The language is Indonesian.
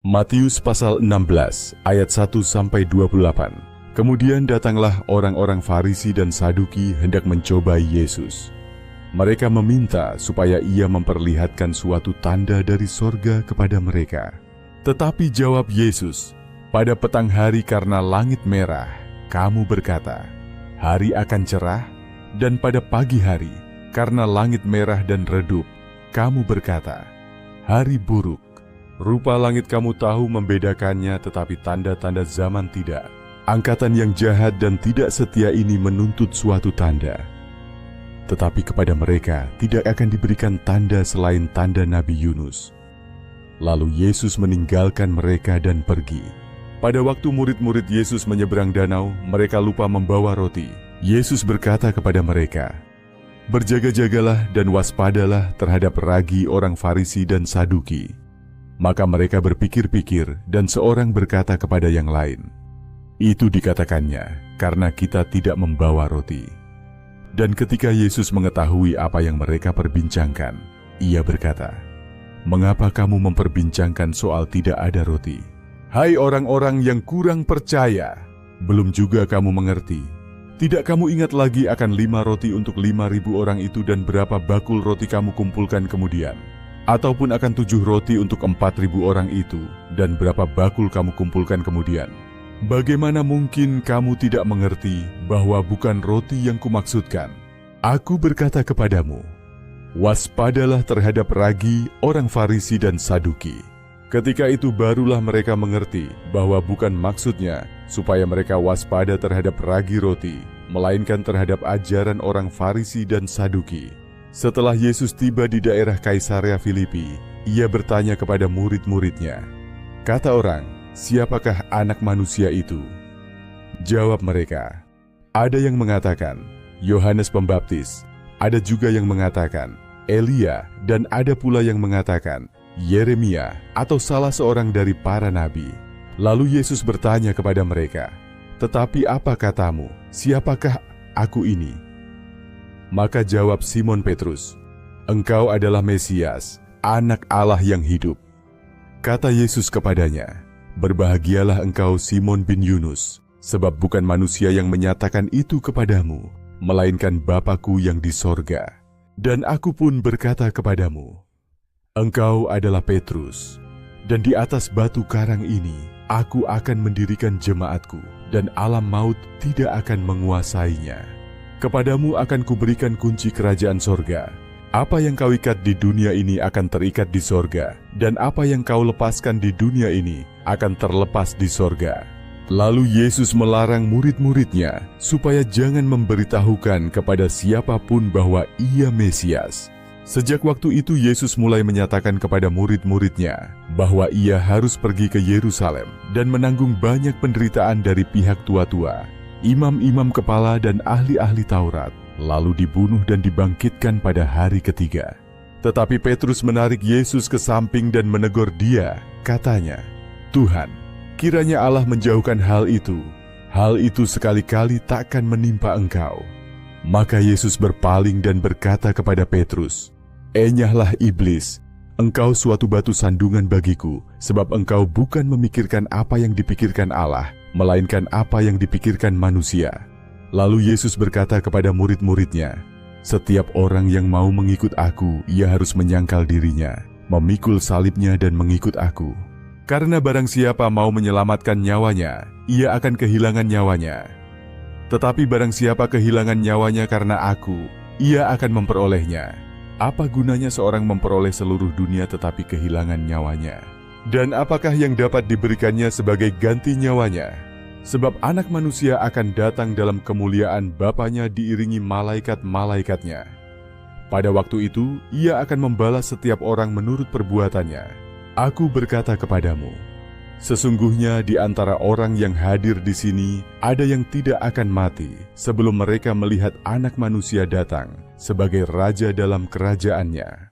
Matius pasal 16 ayat 1-28. Kemudian datanglah orang-orang Farisi dan Saduki hendak mencobai Yesus. Mereka meminta supaya ia memperlihatkan suatu tanda dari sorga kepada mereka. Tetapi jawab Yesus, "Pada petang hari karena langit merah, kamu berkata, hari akan cerah, dan pada pagi hari karena langit merah dan redup, kamu berkata, hari buruk. Rupa langit kamu tahu membedakannya, tetapi tanda-tanda zaman tidak. Angkatan yang jahat dan tidak setia ini menuntut suatu tanda. Tetapi kepada mereka tidak akan diberikan tanda selain tanda Nabi Yunus." Lalu Yesus meninggalkan mereka dan pergi. Pada waktu murid-murid Yesus menyeberang danau, mereka lupa membawa roti. Yesus berkata kepada mereka, "Berjaga-jagalah dan waspadalah terhadap ragi orang Farisi dan Saduki." Maka mereka berpikir-pikir dan seorang berkata kepada yang lain, "Itu dikatakannya karena kita tidak membawa roti." Dan ketika Yesus mengetahui apa yang mereka perbincangkan, ia berkata, "Mengapa kamu memperbincangkan soal tidak ada roti? Hai orang-orang yang kurang percaya, belum juga kamu mengerti? Tidak kamu ingat lagi akan 5 roti untuk 5.000 orang itu dan berapa bakul roti kamu kumpulkan kemudian? Ataupun akan 7 roti untuk 4.000 orang itu dan berapa bakul kamu kumpulkan kemudian? Bagaimana mungkin kamu tidak mengerti bahwa bukan roti yang kumaksudkan? Aku berkata kepadamu, waspadalah terhadap ragi orang Farisi dan Saduki." Ketika itu barulah mereka mengerti bahwa bukan maksudnya supaya mereka waspada terhadap ragi roti, melainkan terhadap ajaran orang Farisi dan Saduki. Setelah Yesus tiba di daerah Kaisarea Filipi, ia bertanya kepada murid-muridnya, "Kata orang, siapakah anak manusia itu?" Jawab mereka, "Ada yang mengatakan Yohanes Pembaptis, ada juga yang mengatakan Elia, dan ada pula yang mengatakan Yeremia atau salah seorang dari para nabi." Lalu Yesus bertanya kepada mereka, "Tetapi apa katamu, siapakah aku ini?" Maka jawab Simon Petrus, "Engkau adalah Mesias, Anak Allah yang hidup." Kata Yesus kepadanya, "Berbahagialah engkau Simon bin Yunus, sebab bukan manusia yang menyatakan itu kepadamu, melainkan Bapa-Ku yang di sorga. Dan aku pun berkata kepadamu, engkau adalah Petrus, dan di atas batu karang ini aku akan mendirikan jemaatku, dan alam maut tidak akan menguasainya. Kepadamu akan kuberikan kunci kerajaan sorga. Apa yang kau ikat di dunia ini akan terikat di sorga, dan apa yang kau lepaskan di dunia ini akan terlepas di sorga." Lalu Yesus melarang murid-muridnya supaya jangan memberitahukan kepada siapapun bahwa ia Mesias. Sejak waktu itu Yesus mulai menyatakan kepada murid-muridnya bahwa ia harus pergi ke Yerusalem dan menanggung banyak penderitaan dari pihak tua-tua, imam-imam kepala dan ahli-ahli Taurat, lalu dibunuh dan dibangkitkan pada hari ketiga. Tetapi Petrus menarik Yesus ke samping dan menegur dia, katanya, "Tuhan, kiranya Allah menjauhkan hal itu sekali-kali takkan menimpa engkau." Maka Yesus berpaling dan berkata kepada Petrus, "Enyahlah iblis, engkau suatu batu sandungan bagiku, sebab engkau bukan memikirkan apa yang dipikirkan Allah, melainkan apa yang dipikirkan manusia." Lalu Yesus berkata kepada murid-muridnya, "Setiap orang yang mau mengikut aku, ia harus menyangkal dirinya, memikul salibnya dan mengikut aku. Karena barang siapa mau menyelamatkan nyawanya, ia akan kehilangan nyawanya. Tetapi barang siapa kehilangan nyawanya karena aku, ia akan memperolehnya. Apa gunanya seorang memperoleh seluruh dunia tetapi kehilangan nyawanya? Dan apakah yang dapat diberikannya sebagai ganti nyawanya? Sebab Anak Manusia akan datang dalam kemuliaan Bapanya diiringi malaikat-malaikatnya. Pada waktu itu, ia akan membalas setiap orang menurut perbuatannya. Aku berkata kepadamu, sesungguhnya di antara orang yang hadir di sini, ada yang tidak akan mati sebelum mereka melihat Anak Manusia datang sebagai Raja dalam kerajaannya."